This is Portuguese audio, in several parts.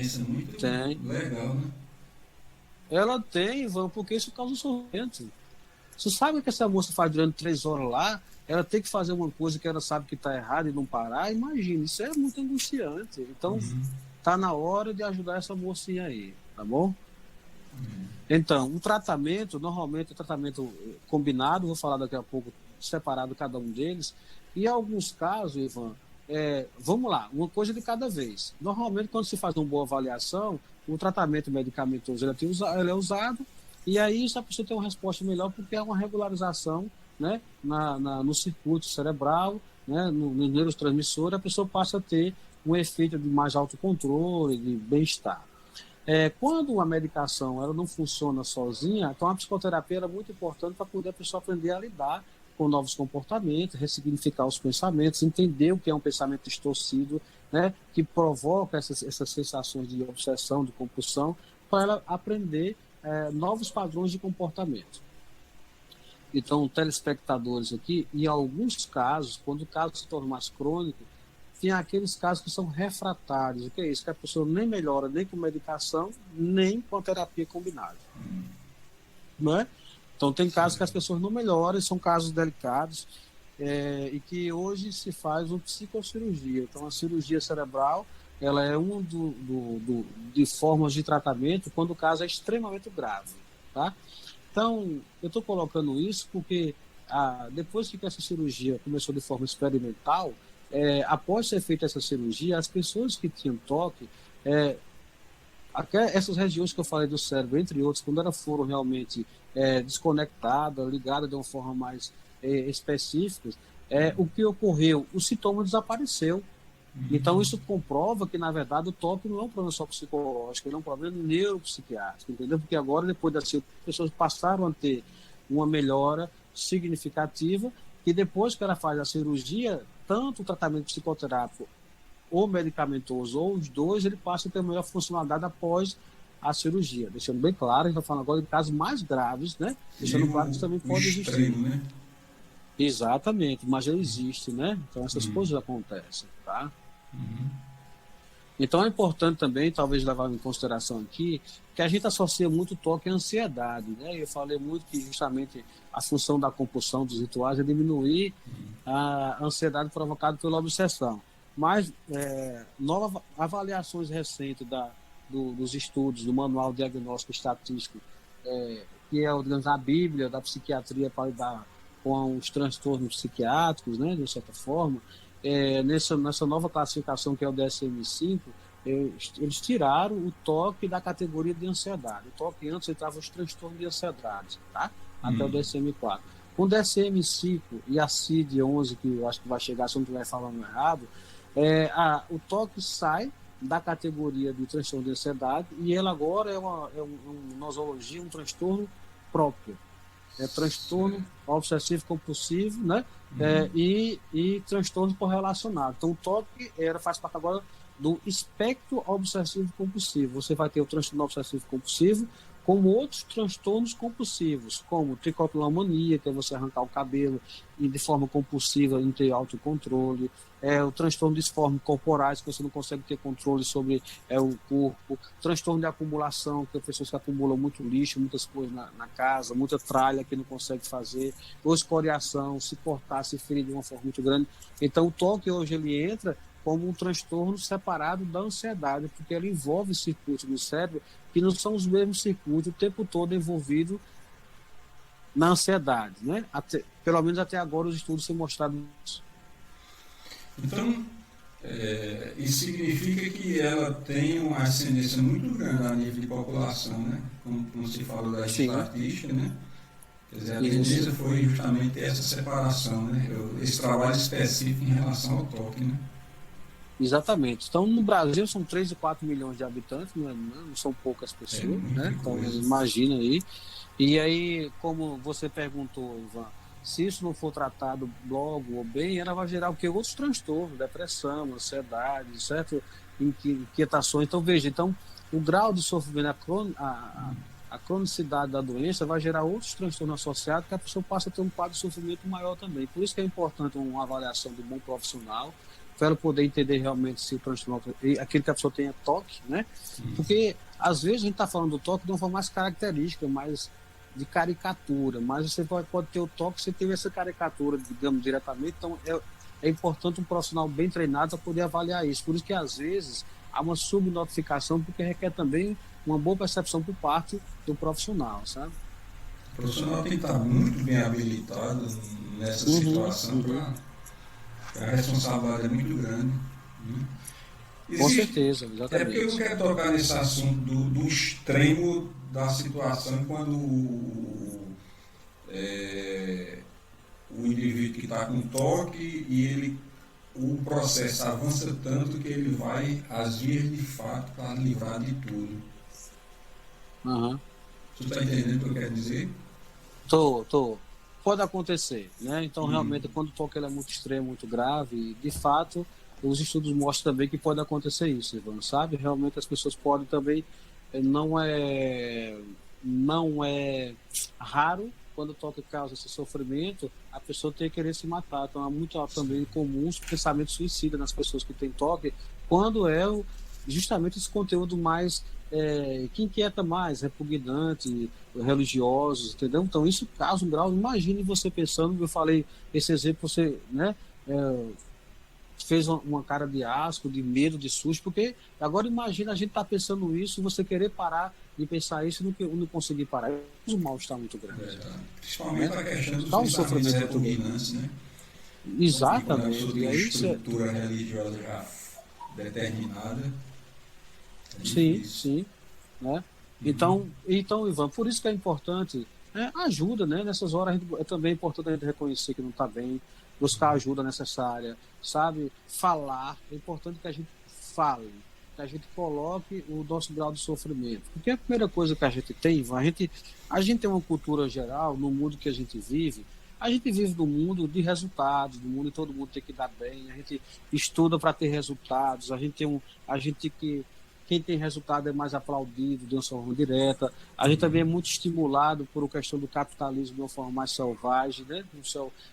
Experiência muito Tem. legal, né? Ela tem, Ivan, porque isso causa sofrimento. Você sabe que essa moça faz durante 3 horas lá, ela tem que fazer uma coisa que ela sabe que está errada e não parar, imagina, isso é muito angustiante. Então, tá na hora de ajudar essa mocinha aí, tá bom? Então, o tratamento, normalmente o tratamento combinado, vou falar daqui a pouco, separado cada um deles, e em alguns casos, Ivan, vamos lá, uma coisa de cada vez. Normalmente, quando se faz uma boa avaliação, o tratamento medicamentoso ele é usado, e aí a pessoa tem uma resposta melhor porque é uma regularização, né, no circuito cerebral, né, no neurotransmissor, a pessoa passa a ter um efeito de mais autocontrole, de bem-estar. Quando a medicação ela não funciona sozinha, então a psicoterapia é muito importante para poder a pessoa aprender a lidar com novos comportamentos, ressignificar os pensamentos, entender o que é um pensamento distorcido, né, que provoca essas sensações de obsessão, de compulsão, para ela aprender novos padrões de comportamento. Então, telespectadores aqui, em alguns casos, quando o caso se torna mais crônico, tem aqueles casos que são refratários. O que é isso? Que a pessoa nem melhora nem com medicação, nem com a terapia combinada. Não é? Então, tem casos que as pessoas não melhoram, são casos delicados, e que hoje se faz uma psicocirurgia. Então, a cirurgia cerebral ela é uma de formas de tratamento quando o caso é extremamente grave. Tá? Então, eu estou colocando isso porque depois que essa cirurgia começou de forma experimental, após ser feita essa cirurgia, as pessoas que tinham toque, essas regiões que eu falei do cérebro, entre outros, quando elas foram realmente desconectadas, ligadas de uma forma mais específica, o que ocorreu? O sintoma desapareceu. Então, isso comprova que, na verdade, o toque não é um problema só psicológico, ele é um problema neuropsiquiátrico, entendeu? Porque agora, depois da cirurgia, as pessoas passaram a ter uma melhora significativa, e depois que ela faz a cirurgia, tanto o tratamento psicoterápico ou medicamentoso, ou os dois, ele passa a ter melhor funcionalidade após a cirurgia. Deixando bem claro, a gente está falando agora de casos mais graves, né? Deixando claro que isso também O pode existir. extremo, né? Exatamente, mas já existe, né? Então, essas coisas acontecem, tá? Então é importante também, talvez levar em consideração aqui, que a gente associa muito o toque à ansiedade, né? Eu falei muito que justamente a função da compulsão dos rituais é diminuir a ansiedade provocada pela obsessão. Mas novas avaliações recentes dos estudos do Manual Diagnóstico Estatístico, que é a Bíblia da psiquiatria para lidar com os transtornos psiquiátricos, né, de certa forma, nessa nova classificação que é o DSM-5, eles tiraram o toque da categoria de ansiedade. O toque antes entrava os transtornos de ansiedade, tá? Até o DSM-4. Com o DSM-5 e a CID-11, que eu acho que vai chegar, se eu não estiver falando errado, o toque sai da categoria de transtorno de ansiedade e ele agora é uma nosologia, um transtorno próprio. Transtorno obsessivo compulsivo, né? E transtorno correlacionado. Então, o TOC faz parte agora do espectro obsessivo compulsivo. Você vai ter o transtorno obsessivo compulsivo, como outros transtornos compulsivos, como tricotilomania, que é você arrancar o cabelo e de forma compulsiva não ter autocontrole, o transtorno disforme corporais, que você não consegue ter controle sobre o corpo, transtorno de acumulação, que é pessoas que acumulam muito lixo, muitas coisas na casa, muita tralha que não consegue fazer, ou escoriação, se cortar, se ferir de uma forma muito grande. Então o toque hoje ele entra como um transtorno separado da ansiedade, porque ele envolve circuitos no cérebro que não são os mesmos circuitos o tempo todo envolvidos na ansiedade, né? Pelo menos até agora os estudos têm mostrado isso. Então, isso significa que ela tem uma ascendência muito grande a nível de população, né? Como se fala da estatística, né? Quer dizer, a tendência foi justamente essa separação, né? Esse trabalho específico em relação ao toque, né? Exatamente. Então, no Brasil são 3 e 4 milhões de habitantes, não são poucas pessoas, né? Então, imagina aí. E aí, como você perguntou, Ivan, se isso não for tratado logo ou bem, ela vai gerar o quê? Outros transtornos, depressão, ansiedade, certo? Inquietações. Então, veja, o grau de sofrimento, a cronicidade da doença vai gerar outros transtornos associados que a pessoa passa a ter um quadro de sofrimento maior também. Por isso que é importante uma avaliação de um bom profissional, para ela poder entender realmente se o transtorno, aquele que a pessoa tenha toque, né? Porque às vezes a gente está falando do toque de uma forma mais característica, mais de caricatura, mas você pode ter o toque, você teve essa caricatura, digamos, diretamente, então é importante um profissional bem treinado para poder avaliar isso. Por isso que às vezes há uma subnotificação, porque requer também uma boa percepção por parte do profissional, sabe? O profissional tem que estar muito bem habilitado nessa situação, a responsabilidade é muito grande. Né? Com certeza, É porque eu não exatamente. quero tocar nesse assunto do extremo da situação quando o indivíduo que está com toque e o processo avança tanto que ele vai agir de fato para livrar de tudo. Uhum. Você está entendendo o que eu quero dizer? Tô. Pode acontecer, né? Então, realmente, quando o toque ele é muito extremo, muito grave, de fato, os estudos mostram também que pode acontecer isso, Ivan, sabe? Realmente as pessoas podem também, não é raro, quando o toque causa esse sofrimento, a pessoa ter que querer se matar. Então, é muito também comum os pensamentos suicidas nas pessoas que têm toque, quando justamente esse conteúdo mais que inquieta mais, repugnante, religiosos, entendeu? Então isso causa um grau. Imagine você pensando, eu falei esse exemplo, você, né, fez uma cara de asco, de medo, de susto, porque agora imagina a gente tá pensando isso e você querer parar de pensar isso e não conseguir parar. O mal está muito grande. Principalmente a questão dos Causa um pensamentos sofrimento muito grande. repugnantes, né? E quando a pessoa Exatamente. E tem aí estrutura religiosa já determinada, é sim, difícil. sim, né? Então, Ivan, por isso que é importante ajuda, né? Nessas horas é também importante a gente reconhecer que não está bem, buscar a ajuda necessária, sabe? Falar, é importante que a gente fale, que a gente coloque o nosso grau de sofrimento. Porque a primeira coisa que a gente tem, Ivan, a gente tem uma cultura geral, no mundo que a gente vive num mundo de resultados, no mundo em todo mundo tem que dar bem, a gente estuda para ter resultados, a gente que quem tem resultado é mais aplaudido de uma forma direta. A gente também é muito estimulado por a questão do capitalismo de uma forma mais selvagem, né?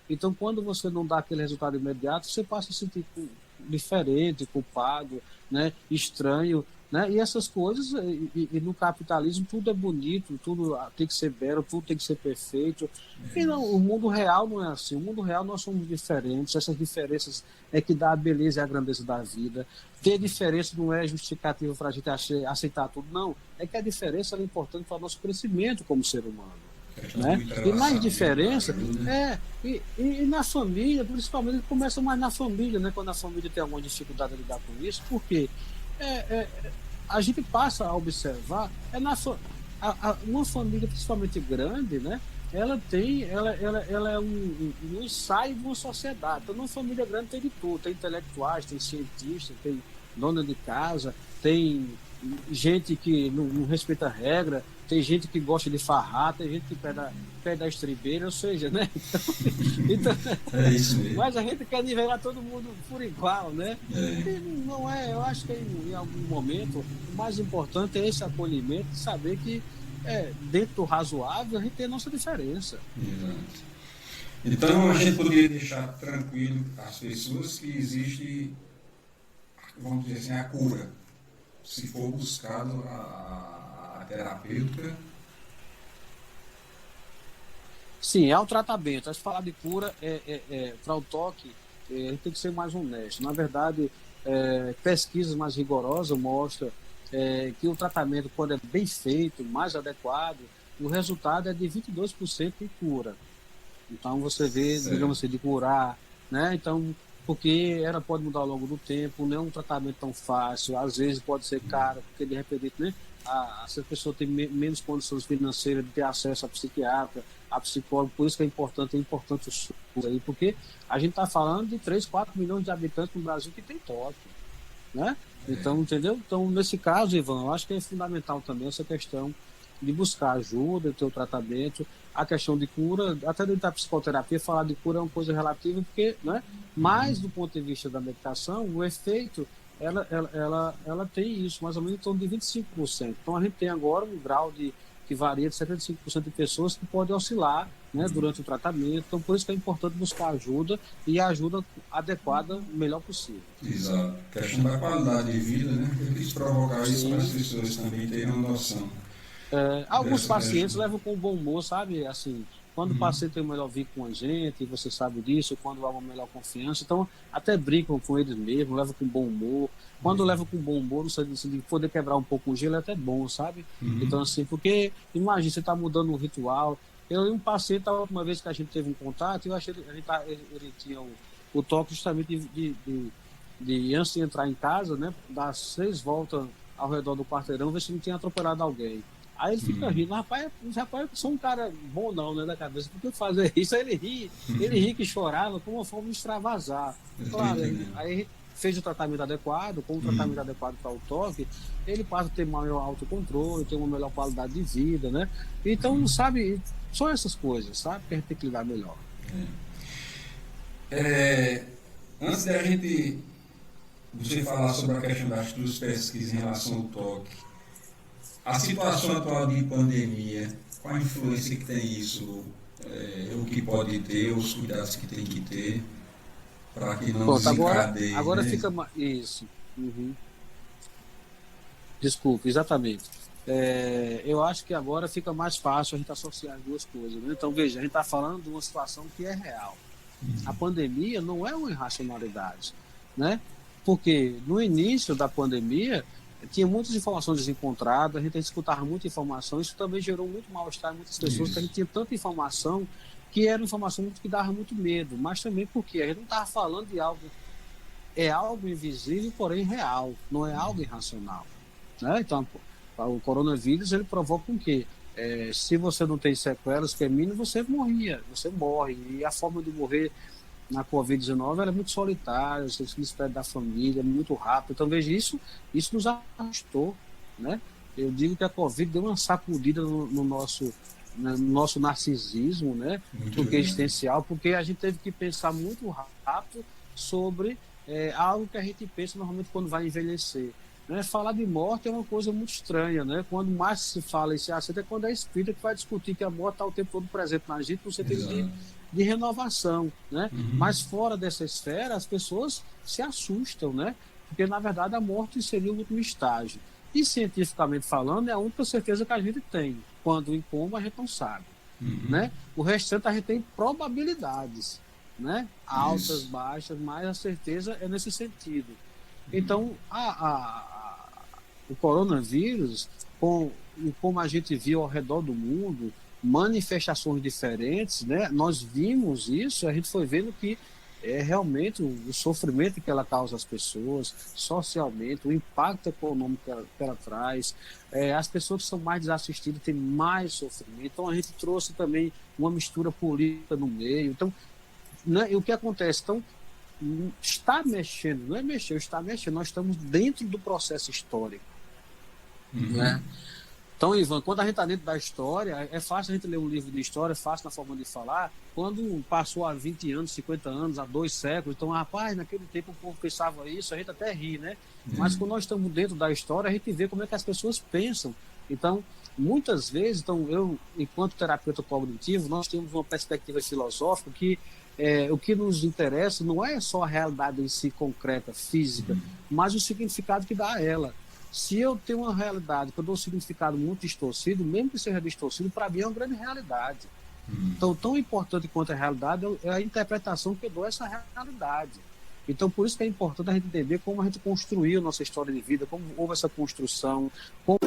Então, quando você não dá aquele resultado imediato, você passa a se sentir diferente, culpado, né? Estranho, né? E essas coisas, e no capitalismo tudo é bonito, tudo tem que ser belo, tudo tem que ser perfeito. E não, o mundo real não é assim. O mundo real nós somos diferentes, essas diferenças é que dá a beleza e a grandeza da vida. Ter diferença não é justificativa para a gente aceitar tudo, não. É que a diferença é importante para o nosso crescimento como ser humano. Né? E mais diferença e na família, principalmente, começa mais na família, né? Quando a família tem alguma dificuldade de lidar com isso, porque a gente passa a observar, uma família principalmente grande, né? Ela é um ensaio de uma sociedade. Então, numa família grande tem de tudo, tem intelectuais, tem cientistas, tem dona de casa, tem gente que não respeita a regra, tem gente que gosta de farrar, tem gente que pede a estribeira, ou seja, né? Então, é isso mesmo. mas a gente quer nivelar todo mundo por igual, né? E não é, eu acho que em algum momento o mais importante é esse acolhimento, saber que dentro do razoável a gente tem a nossa diferença. Exato. Então a gente poderia deixar tranquilo as pessoas que existe, vamos dizer assim, a cura. Se for buscado a terapêutica. Sim, é o tratamento. Mas falar de cura para o toque, a gente tem que ser mais honesto. Na verdade, pesquisas mais rigorosas mostram que o tratamento, quando é bem feito, mais adequado, o resultado é de 22% de cura. Então você vê, digamos assim, de curar, né? Então, porque ela pode mudar ao longo do tempo, não é um tratamento tão fácil, às vezes pode ser caro, porque de repente, né, essa pessoa tem menos condições financeiras de ter acesso a psiquiatra, a psicólogo, por isso que é importante o SUS aí, porque a gente está falando de 3, 4 milhões de habitantes no Brasil que tem toque, né? Então, entendeu? Então, nesse caso, Ivan, eu acho que é fundamental também essa questão de buscar ajuda, de ter o tratamento, a questão de cura, até dentro da psicoterapia, falar de cura é uma coisa relativa, porque, né, mas do ponto de vista da medicação, o efeito, ela tem isso, mais ou menos em torno de 25%. Então, a gente tem agora um grau que varia de 75% de pessoas que podem oscilar né, durante o tratamento. Então, por isso que é importante buscar ajuda e a ajuda adequada o melhor possível. Exato. A questão da qualidade de vida, né? Eu quis provocar isso para as pessoas também terem uma noção. Alguns pacientes levam com bom humor, sabe? Assim, quando o paciente tem o melhor vínculo com a gente, você sabe disso, quando há uma melhor confiança, então até brincam com eles mesmos, levam com bom humor. Quando levam com bom humor, no sentido de poder quebrar um pouco o gelo, é até bom, sabe? Então, assim, porque imagina, você está mudando um ritual. Eu e um paciente, a última vez que a gente teve um contato, eu achei que ele tinha o toque justamente de antes de entrar em casa, né, dar 6 voltas ao redor do quarteirão, ver se não tinha atropelado alguém. Aí ele fica rindo, rapaz, eu sou um cara bom não, né, da cabeça, porque fazer isso? Aí ele ri que chorava como uma forma de extravasar. Claro, aí fez o tratamento adequado, com o tratamento adequado para o toque, ele passa a ter maior autocontrole, ter uma melhor qualidade de vida, né? Então, sabe, são essas coisas, sabe, que a gente tem que lidar melhor. Antes da gente você falar sobre a questão das tuas pesquisas em relação ao toque, a situação atual de pandemia, qual a influência que tem isso, o que pode ter, os cuidados que tem que ter, para que não desencadeie. Agora né? fica isso. Desculpe, exatamente. Eu acho que agora fica mais fácil a gente associar as duas coisas. Né? Então, veja, a gente está falando de uma situação que é real. A pandemia não é uma irracionalidade, né? Porque no início da pandemia tinha muitas informações desencontradas, a gente escutava muita informação, isso também gerou muito mal-estar em muitas pessoas, porque a gente tinha tanta informação que era informação que dava muito medo, mas também porque a gente não estava falando de algo, é algo invisível, porém real, não é algo irracional, né? Então, o coronavírus, ele provoca o quê? Se você não tem sequelas, que é mínimo, você morre, e a forma de morrer na Covid-19 ela é muito solitária, você se despede da família, é muito rápido. Então, veja, isso nos assustou, né? Eu digo que a Covid deu uma sacudida no nosso narcisismo, né? Porque existencial, porque a gente teve que pensar muito rápido sobre algo que a gente pensa normalmente quando vai envelhecer. Né? Falar de morte é uma coisa muito estranha, né? Quando mais se fala e se aceita é quando é espírita que vai discutir que a morte está o tempo todo presente na gente no sentido de renovação, né? Mas fora dessa esfera as pessoas se assustam, né? Porque na verdade a morte seria o último estágio. E cientificamente falando é a única certeza que a gente tem. Quando em coma a gente não sabe, né? O restante a gente tem probabilidades, né? Altas, baixas, mas a certeza é nesse sentido. Então o coronavírus, como a gente viu ao redor do mundo, manifestações diferentes, né? Nós vimos isso, a gente foi vendo que realmente o sofrimento que ela causa às pessoas, socialmente, o impacto econômico que ela traz, as pessoas que são mais desassistidas têm mais sofrimento, então a gente trouxe também uma mistura política no meio, então, né? E o que acontece? Então, está mexendo, não é mexer, está mexendo, nós estamos dentro do processo histórico, né? Então, Ivan, quando a gente está dentro da história, é fácil a gente ler um livro de história, é fácil na forma de falar. Quando passou há 20 anos, 50 anos, há 2 séculos, então, rapaz, naquele tempo o povo pensava isso, a gente até ri, né? Mas quando nós estamos dentro da história, a gente vê como é que as pessoas pensam. Então, muitas vezes, eu, enquanto terapeuta cognitivo, nós temos uma perspectiva filosófica que o que nos interessa não é só a realidade em si concreta, física, mas o significado que dá a ela. Se eu tenho uma realidade que eu dou um significado muito distorcido, mesmo que seja distorcido, para mim é uma grande realidade. Então, tão importante quanto a realidade é a interpretação que eu dou a essa realidade. Então, por isso que é importante a gente entender como a gente construiu a nossa história de vida, como houve essa construção, como